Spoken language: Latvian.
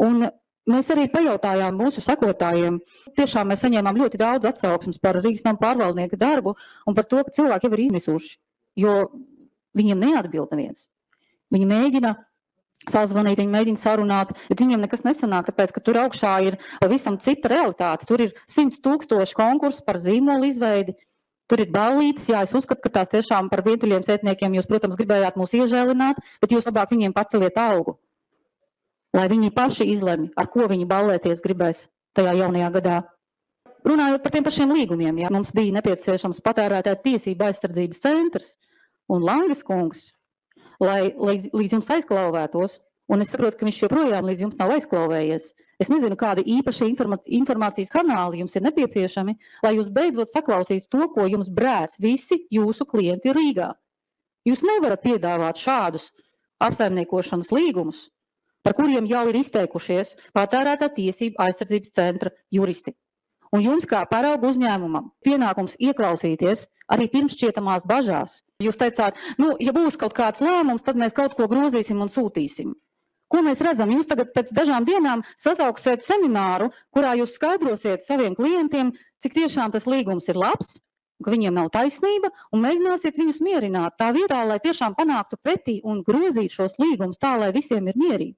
Un mēs arī pajautājām mūsu sekotājiem. Tiešām mēs saņēmām ļoti daudz atsauksmes par Rīgas nama pārvaldnieka darbu un par to, ka cilvēki jau ir izmisuši, jo viņiem neatbild neviens. Viņi mēģina sazvanīt, viņi mēģina sarunāt, bet viņiem nekas nesanāk, tāpēc, ka tur augšā ir pavisam cita realitāte. Tur ir 100 000 konkursu par zīmolu izveidi, tur ir ballītes, jā, es uzskatu, ka tās tiešām par vientuļiem sētniekiem jūs, protams, gribējāt mūs iežēlināt, bet jūs labāk viņiem paceliet algu, lai viņi paši izlemj, ar ko viņi ballēties gribēs tajā jaunajā gadā. Runājot par tiem pašiem līgumiem, jā, mums bija nepieciešams patērētāju tiesību aizsardzības centrs un Langas kungs, lai līdz jums aizklauvētos, un es saprotu, ka viņš joprojām līdz jums nav aizklauvējies. Es nezinu, kādi īpaši informācijas kanāli jums ir nepieciešami, lai jūs beidzot saklausītu to, ko jums brēc visi jūsu klienti Rīgā. Jūs nevarat piedāvāt šādus apsaimniekošanas līgumus, par kuriem jau ir izteikušies patērētāju tiesību aizsardzības centra juristi. Un jums kā paraugu uzņēmumam pienākums ieklausīties arī pirmšķietamās bažās. Jūs teicāt, ja būs kaut kāds lēmums, tad mēs kaut ko grozīsim un sūtīsim. Ko mēs redzam? Jūs tagad pēc dažām dienām sasauksiet semināru, kurā jūs skaidrosiet saviem klientiem, cik tiešām tas līgums ir labs, ka viņiem nav taisnība, un mēģināsiet viņus mierināt tā vietā, lai tiešām panāktu pretī un grozītu šos līgumus tā, lai visiem ir mierīgi.